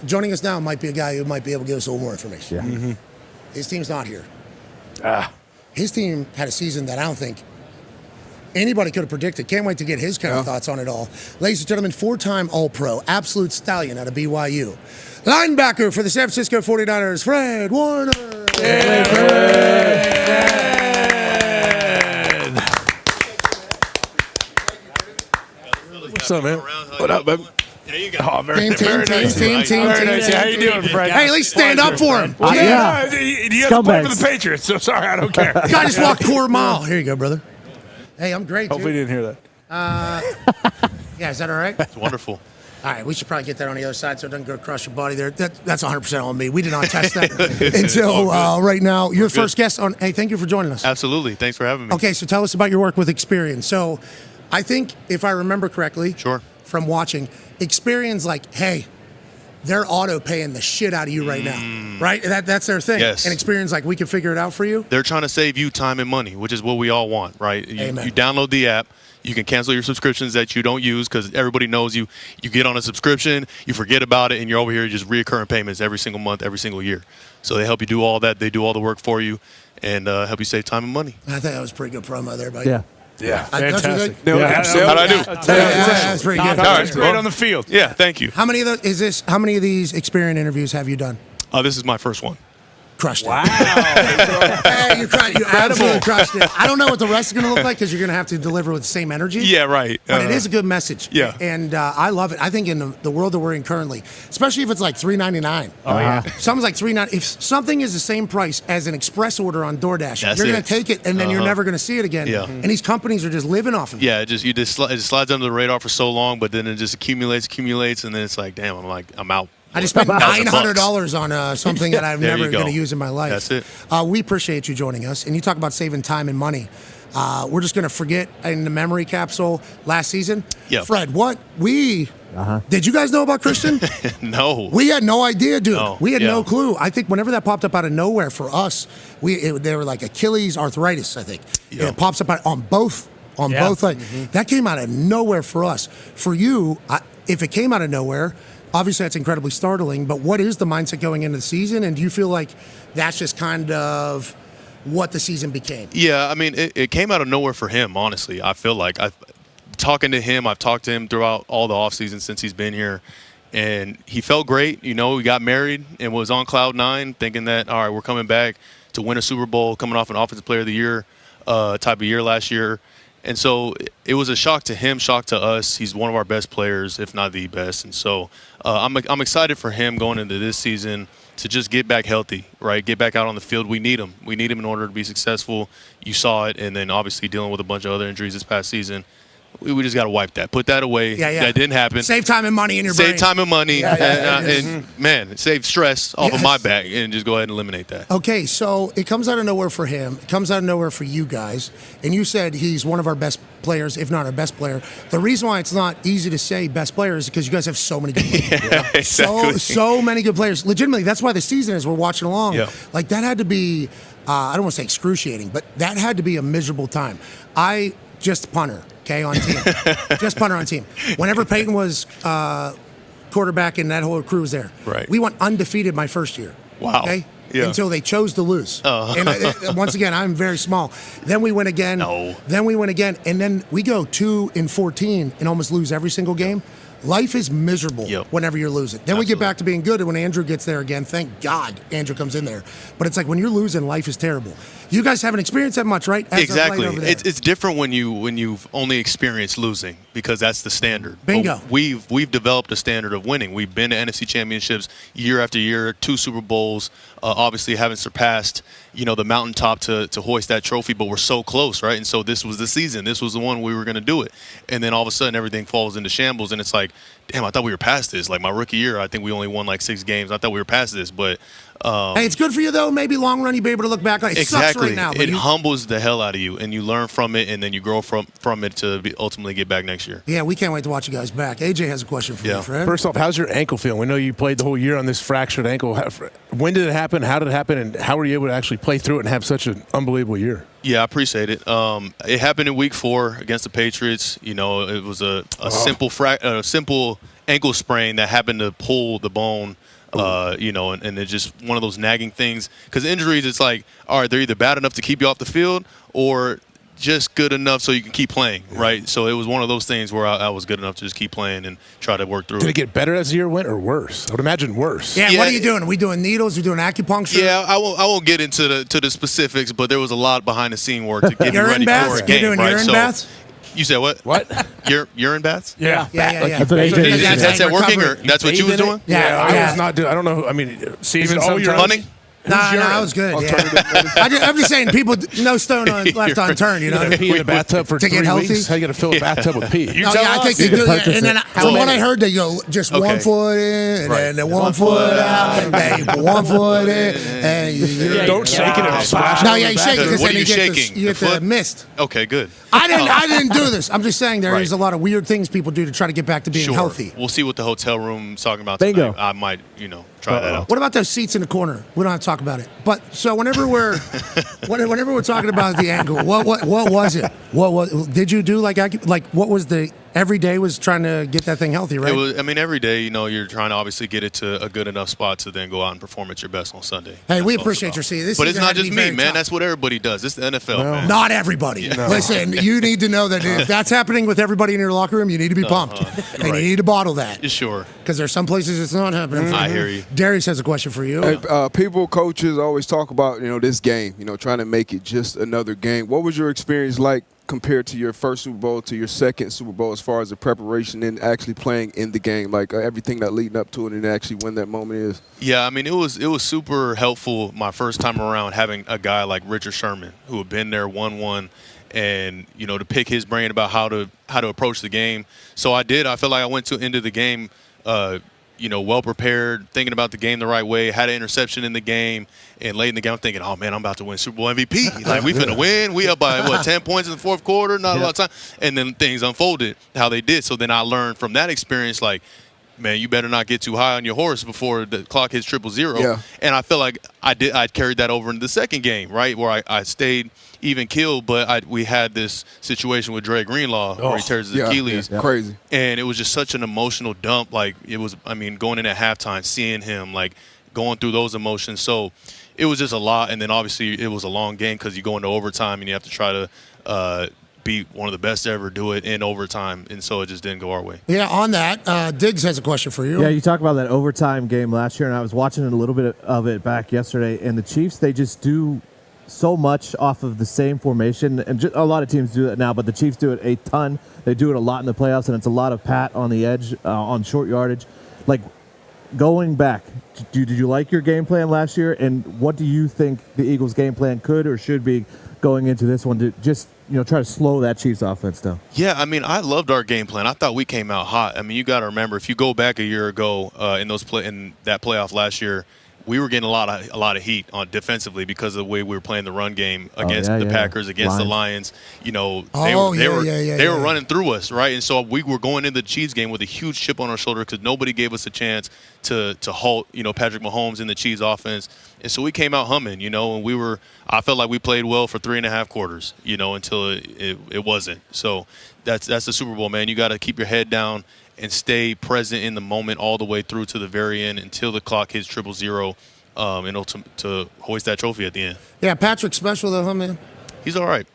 Joining us now might be a guy who might be able to give us a little more information. Yeah. Mm-hmm. His team's not here. His team had a season that I don't think anybody could have predicted. Can't wait to get his kind of thoughts on it all. Ladies and gentlemen, 4-time All-Pro, absolute stallion out of BYU. Linebacker for the San Francisco 49ers, Fred Warner. Yeah, Fred. What's up, man? What up, baby? There you go. Oh, very nice. Team. Very nice. How you doing, Fred? Hey, at least stand up for him. Well, Yeah. He has to play for the Patriots, so sorry, I don't care. Guy just walked quarter mile. Here you go, brother. Hey, I'm great, Hopefully you dude. didn't hear that. Yeah, is that all right? It's wonderful. All right, we should probably get that on the other side so it doesn't go crush your body there. That's 100% on me. We did not test that until right now. You're the first guest on. Hey, thank you for joining us. Absolutely. Thanks for having me. Okay, so tell us about your work with Experian. So I think, if I remember correctly, Sure. from watching, Experian's like, hey, they're auto paying the shit out of you right now, right? That's their thing. Yes. And Experian's like, we can figure it out for you. They're trying to save you time and money, which is what we all want, right? Amen. You download the app. You can cancel your subscriptions that you don't use because everybody knows you. You get on a subscription, you forget about it, and you're over here just reoccurring payments every single month, every single year. So they help you do all that. They do all the work for you and help you save time and money. I think that was a pretty good promo there, buddy. Yeah. Yeah, Don't you fantastic. think? No, How'd I do? That's pretty good. That's great on the field. Yeah, thank you. How many of these Experian interviews have you done? This is my first one. Crushed it. Wow. Hey, you absolutely crushed it. I don't know what the rest is going to look like because you're going to have to deliver with the same energy. Yeah, right. But it is a good message. Yeah. And I love it. I think in the world that we're in currently, especially if it's like $3.99. Oh, yeah. Something's like $3.99. If something is the same price as an express order on DoorDash, That's you're going it. to take it and then you're never going to see it again. Yeah. And these companies are just living off of it. Yeah, it just slides under the radar for so long, but then it just accumulates, and then it's like, damn, I'm out. I just spent $1,000 $900 on something that I'm There you never go. going to use in my life. That's it. We appreciate you joining us. And you talk about saving time and money. We're just going to forget in the memory capsule last season. Yep. Fred, did you guys know about Christian? No. We had no idea, dude. No. We had no Yeah. clue. I think whenever that popped up out of nowhere for us, they were like Achilles arthritis, I think. Yeah. And it pops up on both. Both. That came out of nowhere for us. For you, if it came out of nowhere, obviously that's incredibly startling, but what is the mindset going into the season? And do you feel like that's just kind of what the season became? Yeah, I mean, it came out of nowhere for him, honestly. I feel like I've talked to him throughout all the offseason since he's been here, and he felt great. You know, we got married and was on cloud nine, thinking that, all right, we're coming back to win a Super Bowl, coming off an Offensive Player of the Year type of year last year. And so it was a shock to him, shock to us. He's one of our best players, if not the best. And so I'm excited for him going into this season to just get back healthy, right? Get back out on the field. We need him. We need him in order to be successful. You saw it. And then obviously dealing with a bunch of other injuries this past season. We just got to wipe that. Put that away. Yeah. That didn't happen. Save time and money in your brain. Save time and money. Yeah. And man, save stress off of my back and just go ahead and eliminate that. Okay, so it comes out of nowhere for him. It comes out of nowhere for you guys. And you said he's one of our best players, if not our best player. The reason why it's not easy to say best player is because you guys have so many good players. Yeah, exactly. So many good players. Legitimately, that's why the season is we're watching along. Yeah. Like, that had to be, I don't want to say excruciating, but that had to be a miserable time. Just punter, okay, on team. Just punter on team. Whenever Peyton was quarterback and that whole crew was there, Right. we went undefeated my first year. Wow. Okay? Yeah. Until they chose to lose. And once again, I'm very small. Then we win again. No. Then we win again. And then we go 2-14 and almost lose every single game. Life is miserable whenever you're losing. Then we get back to being good, and when Andrew gets there again, thank God Andrew comes in there. But it's like when you're losing, life is terrible. You guys haven't experienced that much, right? As of late Exactly. over there. It's different when you've only experienced losing because that's the standard. Bingo. But we've developed a standard of winning. We've been to NFC championships year after year, 2 Super Bowls. Obviously, haven't surpassed the mountaintop to hoist that trophy, but we're so close, right? And so this was the season. This was the one we were going to do it. And then all of a sudden, everything falls into shambles, and it's like, damn, I thought we were past this. Like my rookie year, I think we only won like 6 games. I thought we were past this, but. Hey, it's good for you, though. Maybe long run, you'll be able to look back on it. It sucks right now. But it humbles the hell out of you, and you learn from it, and then you grow from it to ultimately get back next year. Yeah, we can't wait to watch you guys back. AJ has a question for you, Fred. First off, how's your ankle feeling? We know you played the whole year on this fractured ankle. When did it happen? How did it happen? And how were you able to actually play through it and have such an unbelievable year? Yeah, I appreciate it. It happened in Week 4 against the Patriots. It was a simple ankle sprain that happened to pull the bone. And it's just one of those nagging things. Because injuries, it's like, all right, they're either bad enough to keep you off the field or just good enough so you can keep playing, right? So it was one of those things where I was good enough to just keep playing and try to work through it. Did it get better as the year went or worse? I would imagine worse. Yeah, what are you doing? Are we doing needles? Are we doing acupuncture? Yeah, I won't get into the specifics, but there was a lot behind the scene work to get me ready for a game. You're doing urine baths? You said what? What? Urine baths? Yeah. That's what Is that working, or that's what you was doing? Yeah, I was not doing. I don't know. I mean, Steven, you're hunting? No, I was good. I'm just saying, people, no stone left unturned. You know, you pee in the bathtub for to 3 get healthy. weeks. How you got to fill a bathtub with pee? I think they do. And then from what I heard, they go just 1 foot in, and then 1 foot out, and then you put 1 foot in, and don't shake it and splash. No, you shake it because What then are you you shaking? get the mist. Okay, good. I didn't do this. I'm just saying there is a lot of weird things people do to try to get back to being healthy. We'll see what the hotel room's talking about Bingo. tonight. I might, try that out. What about those seats in the corner? We don't have to talk about it. But so whenever we're talking about the ankle, what was it? Did you do like what was the every day was trying to get that thing healthy, right? It was, every day, you're trying to obviously get it to a good enough spot to then go out and perform at your best on Sunday. Hey, we appreciate your seat. But it's not just me, man. That's what everybody does. It's the NFL, man. Not everybody. No. Listen, you need to know that if that's happening with everybody in your locker room, you need to be pumped. And you need to bottle that. Sure. Because there's some places it's not happening. I hear you. Darius has a question for you. Hey, coaches always talk about, this game, trying to make it just another game. What was your experience like compared to your first Super Bowl to your second Super Bowl as far as the preparation and actually playing in the game, like everything that leading up to it and actually when that moment is? Yeah, it was super helpful my first time around having a guy like Richard Sherman who had been there 1-1 and, to pick his brain about how to approach the game. So I felt like I went into the game well prepared, thinking about the game the right way, had an interception in the game, and late in the game I'm thinking, oh man, I'm about to win Super Bowl MVP. Like we finna win. We up by 10 points in the fourth quarter, not a lot of time. And then things unfolded how they did. So then I learned from that experience, like, man, you better not get too high on your horse before the clock hits 0-0. Yeah. And I feel like I carried that over into the second game, right, where I stayed even killed, but we had this situation with Dre Greenlaw where he tears his Achilles. Yeah. Crazy. And it was just such an emotional dump. Like, it was, going in at halftime, seeing him, like, going through those emotions. So it was just a lot. And then, obviously, it was a long game because you go into overtime and you have to try to be one of the best to ever do it in overtime. And so it just didn't go our way. Yeah, on that, Diggs has a question for you. Yeah, you talk about that overtime game last year, and I was watching a little bit of it back yesterday. And the Chiefs, they just do so much off of the same formation, and a lot of teams do that now, but the Chiefs do it a ton. They do it a lot in the playoffs, and it's a lot of pat on the edge, on short yardage. Like, going back, did you like your game plan last year, and what do you think the Eagles' game plan could or should be going into this one to just try to slow that Chiefs offense down? Yeah, I loved our game plan. I thought we came out hot. You got to remember, if you go back a year ago in that playoff last year, we were getting a lot of heat on defensively because of the way we were playing the run game against the Packers, against the Lions. They were running through us, right? And so we were going into the Chiefs game with a huge chip on our shoulder because nobody gave us a chance to halt, Patrick Mahomes in the Chiefs offense. And so we came out humming, and I felt like we played well for 3.5 quarters, until it wasn't. So that's the Super Bowl, man. You got to keep your head down and stay present in the moment all the way through to the very end until the clock hits 0-0, to hoist that trophy at the end. Yeah, Patrick's special though, huh, man? He's all right.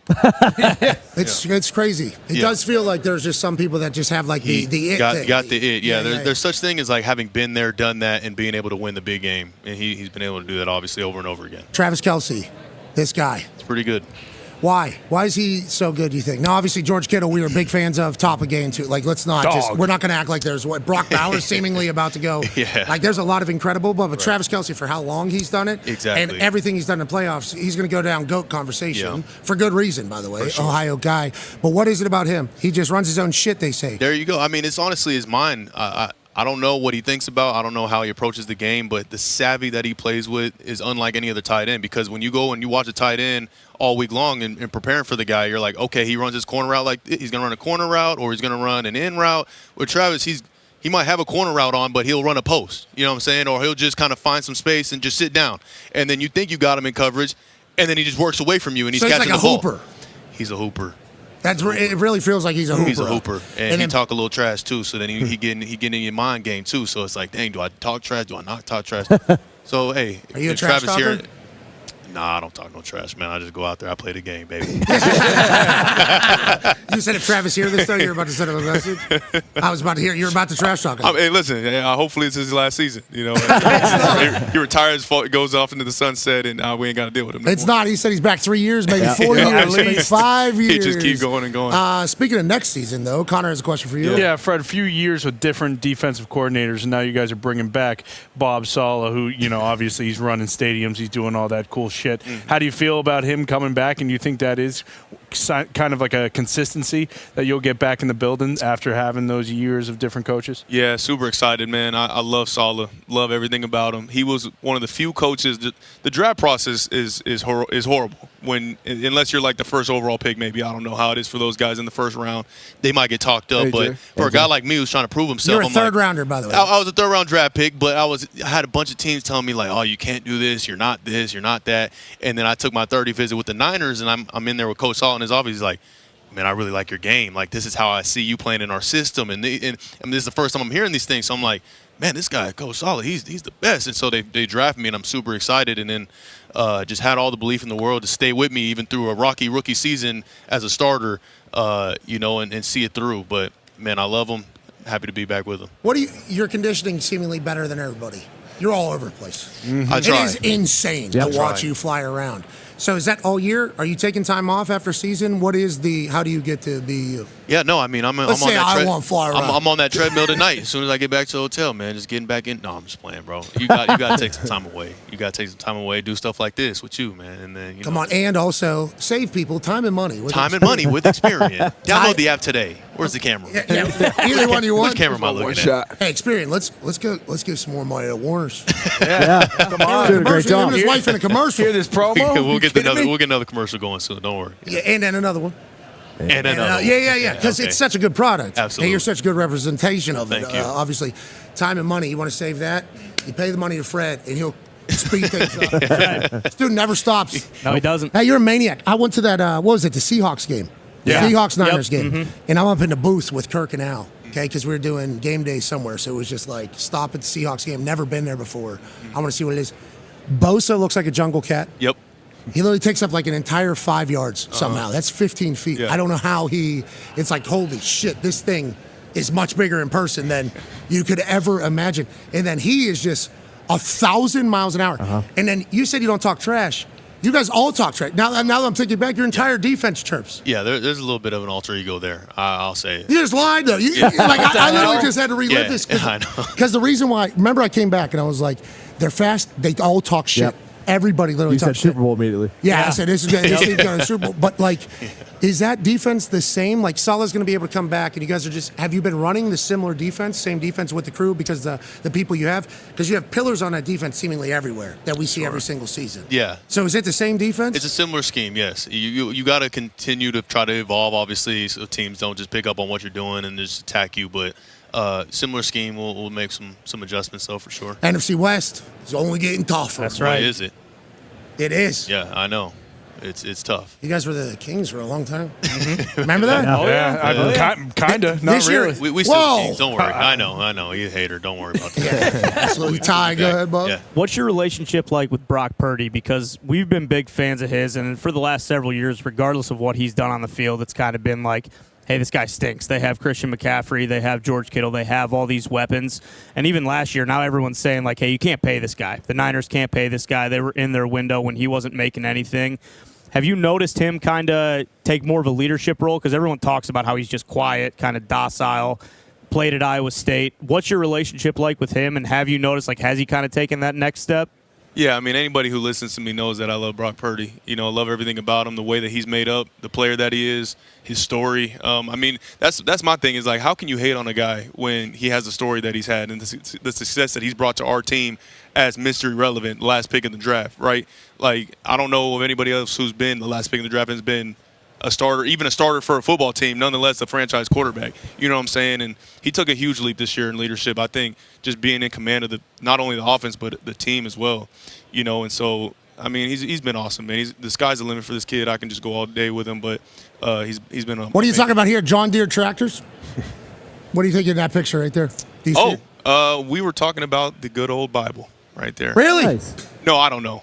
It's crazy. It does feel like there's just some people that just have like the it thing. Got the it. Yeah, there's such thing as like having been there, done that, and being able to win the big game. And he's been able to do that obviously over and over again. Travis Kelce, this guy. It's pretty good. Why? Why is he so good, do you think? Now, obviously, George Kittle, we were big fans of, top of game, too. Like, let's not we're not going to act like there's Brock Bowers seemingly about to go. Yeah. Like, there's a lot of incredible, but Travis Kelce, for how long he's done it. Exactly. And everything he's done in playoffs, he's going to go down GOAT conversation for good reason, by the way. Sure. Ohio guy. But what is it about him? He just runs his own shit, they say. There you go. It's honestly his mind. I don't know what he thinks about. I don't know how he approaches the game, but the savvy that he plays with is unlike any other tight end, because when you go and you watch a tight end all week long and preparing for the guy, you're like, okay, he runs his corner route like he's going to run a corner route or he's going to run an in route. With Travis, he might have a corner route on, but he'll run a post, you know what I'm saying? Or he'll just kind of find some space and just sit down. And then you think you got him in coverage, and then he just works away from you and he's catching the ball. Hooper. He's a hooper. That's where it really feels like he's a hooper. He's a hooper, and he then, talk a little trash too. So then he getting in your mind game too. So it's like, dang, do I talk trash? Do I not talk trash? So hey, are you a trash Travis talker? here? Nah, I don't talk no trash, man. I just go out there. I play the game, baby. You said if Travis hear this, though, you're about to send him a message? I was about to hear you're about to trash talk. Hey, listen, hopefully it's his last season. You know, he retires, goes off into the sunset, and we ain't got to deal with him. It's not. He said he's back 3 years, maybe 4 years, maybe 5 years. He just keep going and going. Speaking of next season, though, Connor has a question for you. Yeah, Fred, a few years with different defensive coordinators, and now you guys are bringing back Bob Saleh, who, obviously he's running stadiums, he's doing all that cool shit. How do you feel about him coming back, and you think that is kind of like a consistency that you'll get back in the building after having those years of different coaches? Yeah, super excited, man. I love Saleh, love everything about him. He was one of the few coaches. The draft process is horrible unless you're like the first overall pick. Maybe I don't know how it is for those guys in the first round. They might get talked up, but for a guy like me who's trying to prove himself, You're a third rounder, by the way. I was a third round draft pick, but I had a bunch of teams telling me like, oh, you can't do this, you're not that, and then I took my 30 visit with the Niners, and I'm in there with Coach Saleh, and his office. He's like, man, I really like your game. Like, this is how I see you playing in our system, and this is the first time I'm hearing these things. So I'm like, man, this guy, Coach Saleh, he's the best. And so they draft me, and I'm super excited. And then just had all the belief in the world to stay with me even through a rocky rookie season as a starter, and see it through. But man, I love him. Happy to be back with him. Your conditioning seemingly better than everybody. You're all over the place. I try. It is insane to watch you fly around. So is that all year? Are you taking time off after season? How do you get to be you? Yeah, no, I mean, I'm on won't fly around. I'm on that treadmill tonight. As soon as I get back to the hotel, man, just getting back in. No, I'm just playing, bro. You got to take some time away. You got to take some time away, do stuff like this with you, man. And then Come on, and also save people time and money. Time and money with Experian. Download the app today. Where's the camera? Either one you want. Which camera am I looking at? Hey, Experian, let's give some more money to Warner's. Yeah, come on, doing a great job. His wife in a commercial. Hear this promo? We'll get another commercial going soon. Don't worry. Yeah, and then another one. And another one. Yeah. Because it's such a good product. Absolutely. And you're such a good representation of it. Thank you. Obviously, time and money. You want to save that? You pay the money to Fred, and he'll speed things up. This dude never stops. No, he doesn't. Hey, you're a maniac. I went to that, what was it, the Seahawks game? Yeah. Seahawks-Niners game. And I'm up in the booth with Kirk and Al, okay, because we were doing game day somewhere. So it was just like, stop at the Seahawks game. Never been there before. I want to see what it is. Bosa looks like a jungle cat. Yep. He literally takes up like an entire 5 yards somehow. That's 15 feet. Yeah. I don't know how it's like, holy shit, this thing is much bigger in person than you could ever imagine. And then he is just 1,000 miles an hour. And then you said you don't talk trash. You guys all talk trash. Now that I'm thinking back, your entire defense chirps. Yeah, there's a little bit of an alter ego there. I'll say it. You just lied, though. I literally just had to relive this. I know. Because the reason why, remember I came back and I was like, they're fast. They all talk shit. Yep. Everybody literally You said talks shit. Super Bowl immediately. Yeah, I said this team's going to Super Bowl. But is that defense the same? Like Saleh's going to be able to come back, and you guys have you been running the similar defense, same defense with the crew because the people you have? Because you have pillars on that defense seemingly everywhere that we see every single season. Yeah. So is it the same defense? It's a similar scheme, yes. You got to continue to try to evolve, obviously, so teams don't just pick up on what you're doing and just attack you. But similar scheme, we'll make some adjustments, though, for sure. NFC West is only getting tougher. That's right. Why is it? It is. Yeah, I know. It's tough. You guys were the Kings for a long time. Remember that? Oh, yeah. Kind of. Not This year- really. We still teams, don't worry. I know. You a hater. Don't worry about that. Absolutely. Ty, go ahead, Bob. Yeah. What's your relationship like with Brock Purdy? Because we've been big fans of his, and for the last several years, regardless of what he's done on the field, it's kind of been like, hey, this guy stinks. They have Christian McCaffrey. They have George Kittle. They have all these weapons. And even last year, now everyone's saying, like, hey, you can't pay this guy. The Niners can't pay this guy. They were in their window when he wasn't making anything. Have you noticed him kind of take more of a leadership role? Because everyone talks about how he's just quiet, kind of docile, played at Iowa State. What's your relationship like with him? And have you noticed, like, has he kind of taken that next step? Yeah, I mean, anybody who listens to me knows that I love Brock Purdy. I love everything about him, the way that he's made up, the player that he is, his story. I mean, that's my thing is, like, how can you hate on a guy when he has the story that he's had and the success that he's brought to our team as mystery relevant, last pick in the draft, right? Like, I don't know of anybody else who's been the last pick in the draft and has been a starter, even a starter for a football team, nonetheless a franchise quarterback. You know what I'm saying? And he took a huge leap this year in leadership. I think just being in command of not only the offense but the team as well. And so I mean, he's been awesome, man. The sky's the limit for this kid. I can just go all day with him, but he's been. What are you talking about here? John Deere tractors? What do you think of that picture right there? Do you see it? We were talking about the good old Bible right there. Really? Nice. No, I don't know.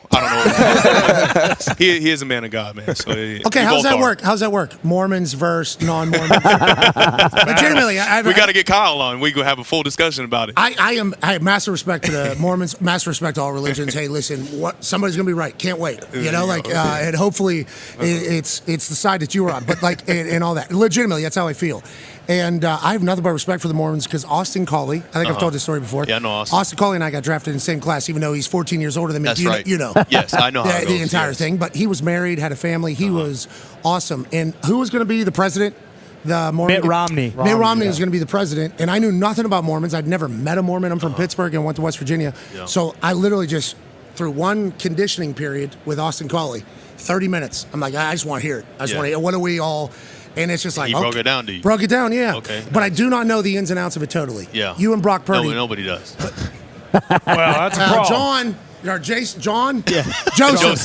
He is a man of God, man. So Okay, how's that work? How's that work? Mormons versus non-Mormons. Legitimately, we got to get Kyle on. We go have a full discussion about it. I have massive respect to the Mormons, massive respect to all religions. Hey, listen, somebody's gonna be right. Can't wait. You know, and hopefully it's the side that you were on. But and all that. Legitimately, that's how I feel. And I have nothing but respect for the Mormons because Austin Collie, I think I've told this story before. Yeah, I know Austin. Austin Collie and I got drafted in the same class, even though he's 14 years older than me. That's right. You know. Yes, I know how it goes, the entire thing. But he was married, had a family. He was awesome. And who was going to be the president? The Mormon. Mitt Romney. Mitt Romney was going to be the president. And I knew nothing about Mormons. I'd never met a Mormon. I'm from Pittsburgh and went to West Virginia. Yeah. So I literally just, through one conditioning period with Austin Collie, 30 minutes, I'm like, I just want to hear it. I just want to hear it. What are we all... And it's just like he broke it down to you. Broke it down, yeah. Okay. But I do not know the ins and outs of it totally. Yeah. You and Brock Purdy. No, nobody does. Well, that's a problem. John, or Jason, John? Yeah. Joseph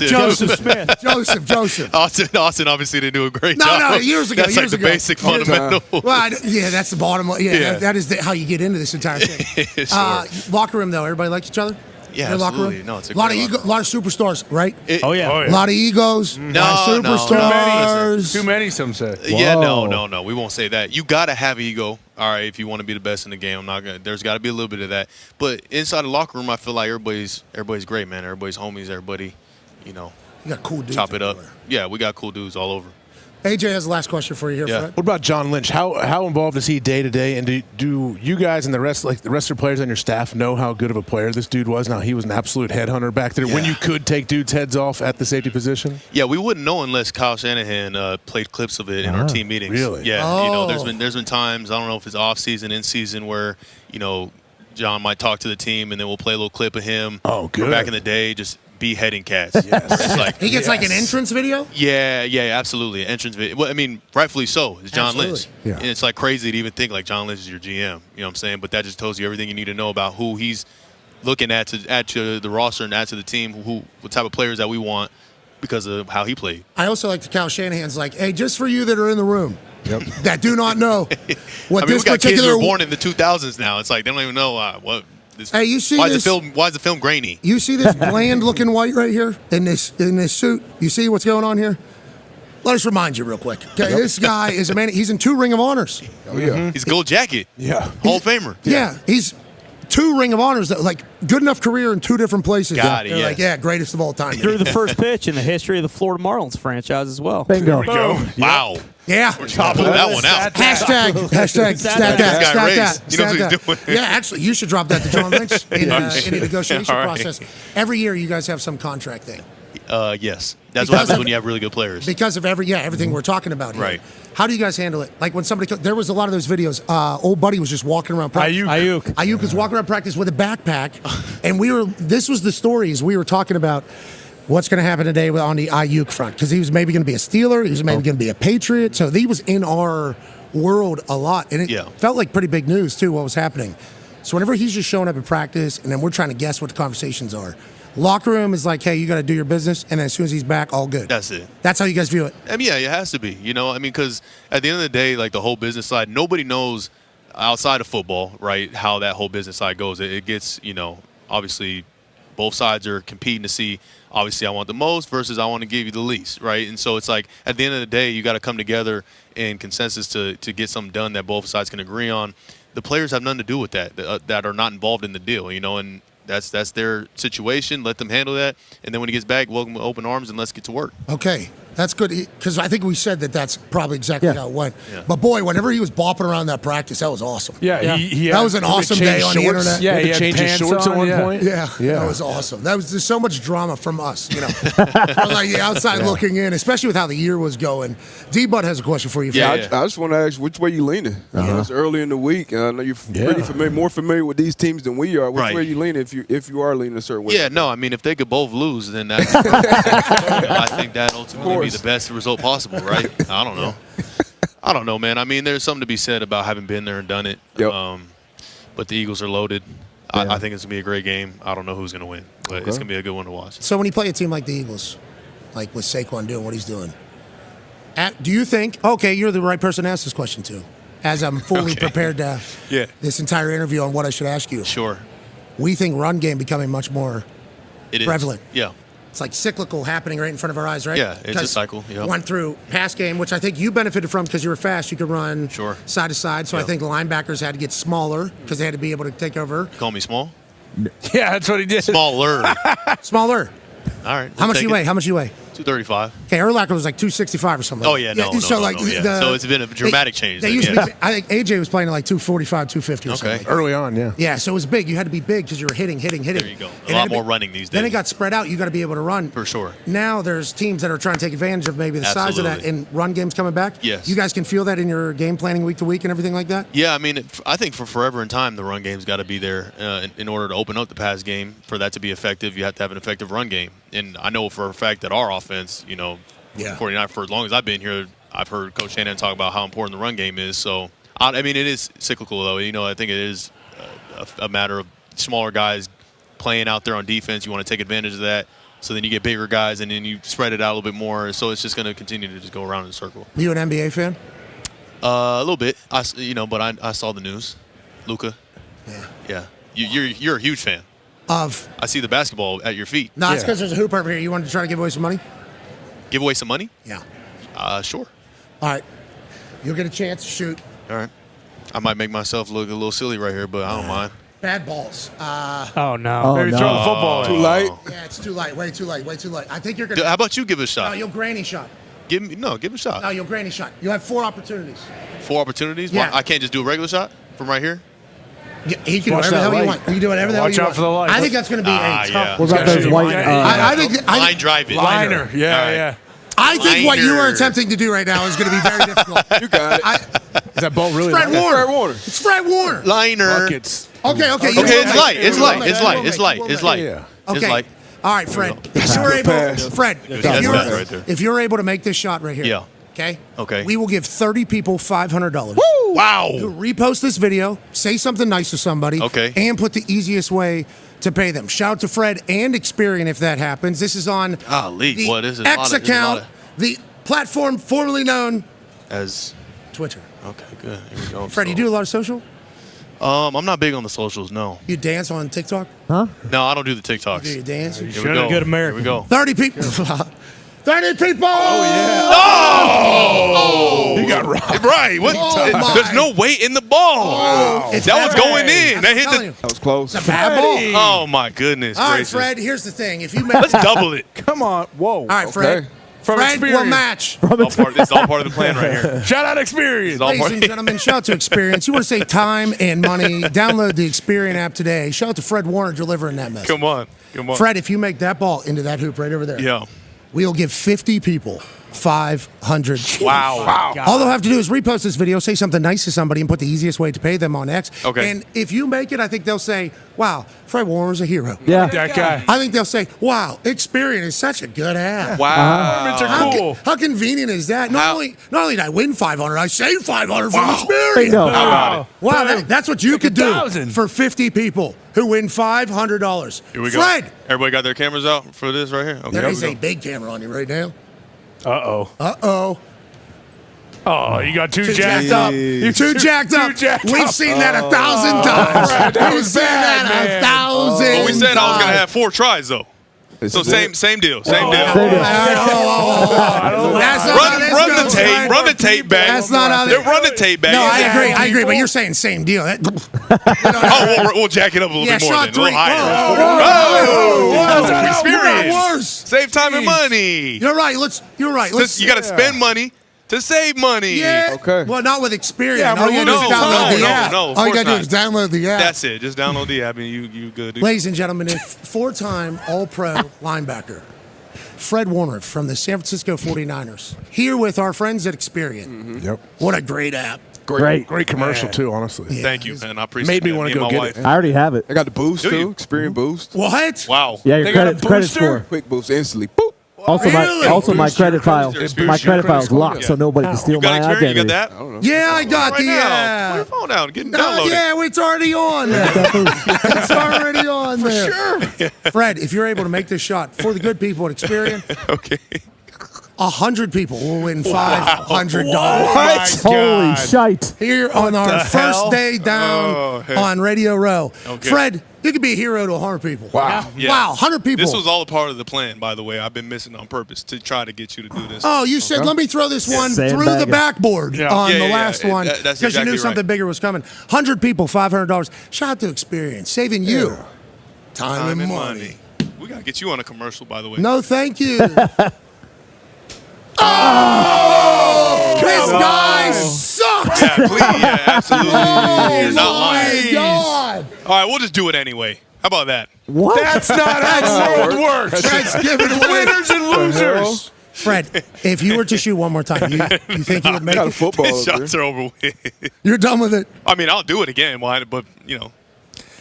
Smith. Joseph. Austin obviously didn't do a great job. No, years ago. That's like the basic fundamental. Well, that's the bottom line. Yeah, that is how you get into this entire thing. Sure. Locker room, though. Everybody like each other? Yeah, Locker absolutely. room? No, it's a lot of great a lot of superstars, right? Oh yeah. A lot of egos. No, lot of superstars. Too many, some say. Yeah, no. We won't say that. You got to have ego, all right, if you want to be the best in the game. There's got to be a little bit of that. But inside the locker room, I feel like everybody's great, man. Everybody's homies. Everybody, You got cool dudes. chop it up. everywhere. Yeah, we got cool dudes all over. AJ has the last question for you here, Yeah. Fred. What about John Lynch? How involved is he day to day? And do you guys and the rest of the players on your staff know how good of a player this dude was? Now he was an absolute headhunter back there when you could take dudes' heads off at the safety position. Yeah, we wouldn't know unless Kyle Shanahan played clips of it in our team meetings. Really? Yeah. There's been times, I don't know if it's off season, in season, where John might talk to the team and then we'll play a little clip of him. Oh, good. From back in the day, just beheading cats. Yes. It's like, He gets like an entrance video? Yeah, absolutely. Entrance video. Well, I mean, rightfully so. It's John Absolutely. Lynch. Yeah. And it's like crazy to even think like John Lynch is your GM. You know what I'm saying? But that just tells you everything you need to know about who he's looking at to add to the roster and add to the team, what type of players that we want because of how he played. I also like to Kyle Shanahan's like, hey, just for you that are in the room that do not know what we this got kids who particular were born in the 2000s now. It's like they don't even know what. Hey, you see why this? Why is the film grainy? You see this bland-looking white right here in this suit? You see what's going on here? Let us remind you real quick. Okay, this guy is a man. He's in 2 Ring of Honors. Oh, yeah. He's gold jacket. Yeah. Hall of Famer. Yeah, he's 2 Ring of Honors. Like good enough career in 2 different places. Got it, They're yes. like, greatest of all time. Threw the first pitch in the history of the Florida Marlins franchise as well. Bingo. Wow. Yeah. We're chopping that one out. Hashtag stat that. He knows what he's doing. Yeah, actually, you should drop that to John Lynch in a negotiation All right. process. Every year, you guys have some contract thing. Yes. That's what happens when you have really good players. Because of everything we're talking about here. Right. How do you guys handle it? Like when somebody, there was a lot of those videos. Old buddy was just walking around practice. Ayuk was walking around practice with a backpack, and this was the stories we were talking about. What's going to happen today on the Ayuk front? Because he was maybe going to be a Steeler. He was maybe going to be a Patriot. So he was in our world a lot. And it felt like pretty big news, too, what was happening. So whenever he's just showing up at practice, and then we're trying to guess what the conversations are. Locker room is like, hey, you got to do your business. And then as soon as he's back, all good. That's it. That's how you guys view it. I mean, yeah, it has to be. Because at the end of the day, like the whole business side, nobody knows outside of football, right, how that whole business side goes. It gets, obviously both sides are competing to see, obviously I want the most versus I want to give you the least, right? And so it's like at the end of the day, you got to come together in consensus to get something done that both sides can agree on. The players have nothing to do with that are not involved in the deal, and that's their situation. Let them handle that. And then when he gets back, welcome with open arms and let's get to work. Okay. That's good, because I think we said that's probably exactly how it went. Yeah. But, boy, whenever he was bopping around that practice, that was awesome. Yeah. That was an awesome day on the internet. Yeah, he had changed his shorts at one point. Yeah, that was awesome. There's so much drama from us, From like the outside looking in, especially with how the year was going. D-Bud has a question for you. I just want to ask, which way you leaning? It's early in the week, and I know you're pretty more familiar with these teams than we are. Which way are you leaning if you are leaning a certain way? Yeah, no, I mean, if they could both lose, then that's, I think that ultimately be the best result possible, right? I don't know. I don't know, man. I mean, there's something to be said about having been there and done it. Yep. But the Eagles are loaded. I think it's going to be a great game. I don't know who's going to win, but it's going to be a good one to watch. So when you play a team like the Eagles, like with Saquon doing what he's doing, do you think, okay, you're the right person to ask this question to, as I'm fully prepared to this entire interview on what I should ask you. Sure. We think run game becoming much more prevalent. Yeah. It's like cyclical happening right in front of our eyes, right? Yeah, it's a cycle. Yep. Went through pass game, which I think you benefited from because you were fast. You could run side to side. So I think linebackers had to get smaller because they had to be able to take over. Call me small? Yeah, that's what he did. Smaller. Smaller. All right. How much do you weigh? 235. Okay, Urlacher was like 265 or something. Oh, yeah, no. So it's been a dramatic change. They used to be, I think AJ was playing at like 245, 250 or something. Early on, yeah. Yeah, so it was big. You had to be big because you were hitting. There you go. A lot more running these days. Then it got spread out. You got to be able to run. For sure. Now there's teams that are trying to take advantage of maybe the size of that, and run games coming back. Yes. You guys can feel that in your game planning week to week and everything like that? Yeah, I mean, I think for forever in time, the run game's got to be there in order to open up the pass game. For that to be effective, you have to have an effective run game. And I know for a fact that our offense, 49, for as long as I've been here, I've heard Coach Shanahan talk about how important the run game is. So, I mean, it is cyclical, though. I think it is a matter of smaller guys playing out there on defense. You want to take advantage of that. So then you get bigger guys, and then you spread it out a little bit more. So it's just going to continue to just go around in a circle. You an NBA fan? A little bit, but I saw the news. Luka. Yeah. You're a huge fan. I see the basketball at your feet. No, it's because there's a hoop over here. You wanted to try to give away some money? Give away some money? Yeah. Sure. All right. You'll get a chance to shoot. All right. I might make myself look a little silly right here, but I don't mind. Bad balls. Oh, no. Maybe throw the football. Too light? Yeah, it's too light. Way too light. Way too light. I think you're going to. How about you give it a shot? No, you'll granny shot. Give it a shot. No, you'll granny shot. You'll have 4 opportunities. 4 opportunities? Yeah. I can't just do a regular shot from right here? Yeah, he can do whatever the hell you want. You can do whatever the hell you want. Watch out for the light. I think that's going to be a tough. What about those white? I think Line drive it. Liner. Yeah. I think what you are Liner. attempting to do right now is going to be very difficult. You got it. Is that ball really? Fred like Warner. Warner. It's Fred Warner. Liner. buckets? Okay. Okay, it's light. It's light. It's light. Yeah. It's Okay. light. All right, Fred. If you're able, Fred, That's bad right there. if you're able to make this shot right here, Yeah. Okay. We will give 30 people $500. Wow. You repost this video, say something nice to somebody, and put the easiest way to pay them. Shout out to Fred and Experian if that happens. This is on the X account, the platform formerly known as Twitter. Okay, good. Here we go. Fred, you do a lot of social? I'm not big on the socials, no. You dance on TikTok? Huh? No, I don't do the TikToks. Do you dance? Here we go. Good American. Here we go. 30 people. 30 people! Oh, yeah. Oh! You got robbed. Right. What? There's no weight in the ball. Wow. That was going in. That hit the. That was close. It's a bad ball. Oh, my goodness. All right, gracious. Fred, here's the thing. If you make Let's double it. Come on. Whoa. All right, Fred. From Fred will Experian. match. It's all part of the plan right here. Shout out Experian. Ladies and gentlemen, shout out to Experience. You want to save time and money, download the Experian app today. Shout out to Fred Warner delivering that message. Come on. Fred, if you make that ball into that hoop right over there, we'll give 50 people $500. Wow. All they'll have to do is repost this video, say something nice to somebody, and put the easiest way to pay them on X. Okay. And if you make it, I think they'll say, wow, Fred Warner's a hero. Yeah. That guy. I think they'll say, wow, Experian is such a good app. Wow. Tournaments are cool. How convenient is that? Not only did I win $500, I saved $500 from Experian. Bingo. Wow, that's what you could do 1,000. for 50 people who win $500. Here we go. Fred, Everybody got their cameras out for this right here? Okay, there here is we a go. big camera on you right now. Uh-oh. Oh, you got too jacked jacked up. up. You're too jacked up. We've seen that 1,000 times. We've seen that 1,000 Well, we said I was going to times. have 4 tries, though. So same deal. Same deal. That's not how Run this the goes, tape. Fred. Run the tape back. That's not how this- Run the tape back. No, I agree, but you're saying same deal. Oh, we'll jack it up a little bit more shot then. A little 3. higher. Whoa. Experience. You got worse. Save time and money. You're right. You're right. You got to spend money to save money. Yeah. Okay. Well, not with Experian. Yeah, All you but do is download the app. no, of All you course got to do not. is download the app. That's it. Just download the app and you good. Ladies and gentlemen, if 4-time All-Pro linebacker Fred Warner from the San Francisco 49ers here with our friends at Experian. Yep. What a great app. Great. Great commercial, too, honestly. Yeah. Thank you, man. I appreciate Made me that. want to and go my get wife. it. I already have it. I got the boost Do you? too. Experian boost. What? Wow. Yeah, your They got a credit booster? score. Quick boost instantly. Boop. Also, my credit file. Experian. My credit file is Experian. locked, so nobody can steal You got my Experian? identity. You got that? I don't know. Yeah, I got Right the. now. Put your phone down. Get downloaded. Yeah, it's already on there. It's already on there. Sure. Fred, if you're able to make this shot for the good people at Experian, Okay. 100 people will win $500. What? Holy shite! Here on our the first hell? day down Oh, hey. on Radio Row. Okay. Fred, you could be a hero to 100 people. Wow. Yeah. Wow, 100 people. This was all a part of the plan, by the way. I've been missing on purpose to try to get you to do this. Oh, you said, let me throw this one through the Sandbagging. backboard Yeah. on Yeah, the yeah, last yeah. one That's because you exactly knew something right. bigger was coming. 100 people, $500. Shout out to Experian, saving you time, Time and and money. We got to get you on a commercial, by the way. No, thank you. Oh, this guy sucks. Yeah, please. Yeah, absolutely. Oh, You're not lying. my God. All right, we'll just do it anyway. How about that? What? That's not how the world works. Fred's giving away. Winners and losers. Fred, if you were to shoot one more time, you think you would make Got a it? football These up there. shots are over with. You're done with it. I mean, I'll do it again. Why? But, you know,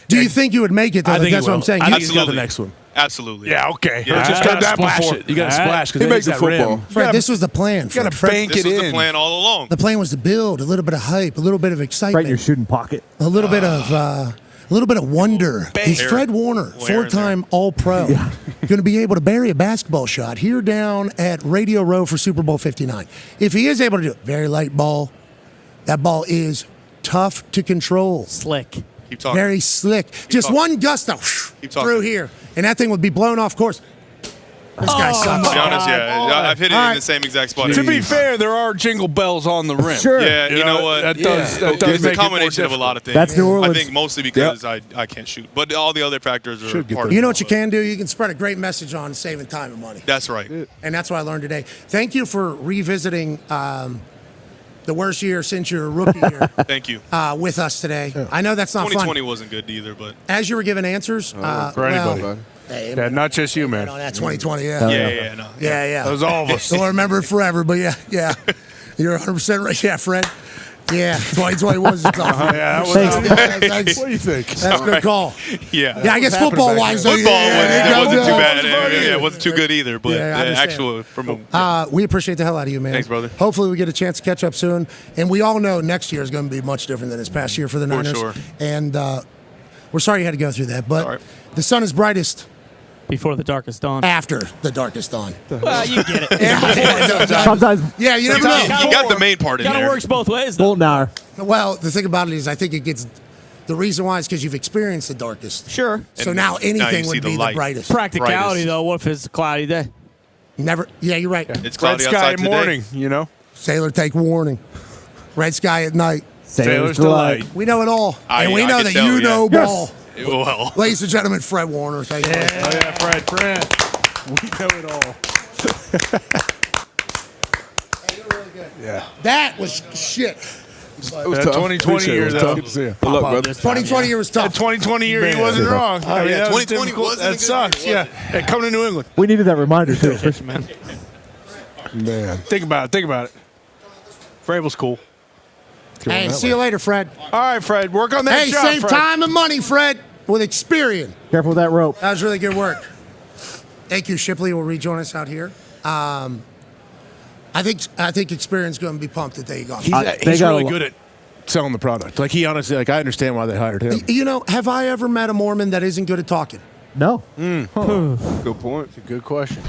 Do you think you would make it, though? I think That's he what will. I'm saying. I You- think he's got the Absolutely. next one. absolutely. Yeah, okay. Yeah. Just You got that splash before. it. You got to splash because He makes the football. Fred, this was the plan. You got to Fred. bank This it was the in. plan all along. The plan was to build a little bit of hype, a little bit of excitement, Right in your shooting pocket. a little bit of wonder. Is Aaron. Fred Warner, Well, Aaron four-time All-Pro, going to be able to bury a basketball shot here down at Radio Row for Super Bowl 59? If he is able to do it, very light ball. That ball is tough to control. Slick. Keep talking. Very slick. Just talking. one gusto Keep talking. through here, and that thing would be blown off course. This guy sucks. To be honest, yeah. I've hit it All in right. the same exact spot. To be fair, there are jingle bells on the rim. Sure. Yeah, you know what? That does It's make a it more combination of a lot of things. That's New I Orleans. think mostly because I can't shoot. But all the other factors are Should get part the- of You it. know what you can do? You can spread a great message on saving time and money. That's right. And that's what I learned today. Thank you for revisiting the worst year since your rookie year Thank you. with us today. I know that's not 2020 fun. wasn't good either, but As you were giving answers, for anybody. well, hey, Yeah, not just you, man. no, that 2020, yeah. yeah, no. Yeah. That was all of us. Don't remember it forever, but yeah. You're 100% right. Yeah, Fred. Yeah, 2020 was tough. Yeah, that was Thanks. That's What do you think? a good call. Yeah. Yeah, I guess football-wise, though, Football yeah, wasn't too yeah. bad. Yeah, it wasn't too good either, but Yeah, I understand. actual from a, We appreciate the hell out of you, man. Thanks, brother. Hopefully, we get a chance to catch up soon. And we all know next year is going to be much different than this past year for the Niners. sure. And we're sorry you had to go through that. But All right. the sun is brightest Before the darkest dawn. after the darkest dawn. Well, you get it. Sometimes Yeah, you never you know. got the main part in Kind of there. works both ways, though. golden hour. Well, the thing about it is, I think it gets. The reason why is because you've experienced the darkest. Sure. So And now now anything you see would the be the light. brightest. Practicality, Brightest. though. What if it's a cloudy day? Never. Yeah, you're right. It's Red cloudy sky outside today. morning, you know? Sailor, take warning. Red sky at night. Sailor's Sailor's delight. We know it all, and we I know can that tell, you yeah. know ball. Well, Ladies and gentlemen, Fred Warner. Thank you. Oh, yeah, Fred. We know it all. Yeah. That was shit. It was That tough. 2020 Appreciate it. year, It was though. tough. Good to see you. Good luck, Pop up brother. this time, 2020 year was tough. That 2020 year, he wasn't wrong. I mean, yeah, that was 2020 difficult. wasn't a That good sucks. year, Yeah. Hey, come to New England. We needed that reminder too. Man. Man. Think about it. Vrabel's cool. Hey, see you later, Fred. All right, Fred. Work on that Hey, shot, save Fred. time and money, Fred, with Experian. Careful with that rope. That was really good work. Thank you. Shipley will rejoin us out here. I think Experian's going to be pumped that they got him. He's They got really a- good at selling the product. Like, he honestly, like, I understand why they hired him. You know, have I ever met a Mormon that isn't good at talking? No. Good point. Good question.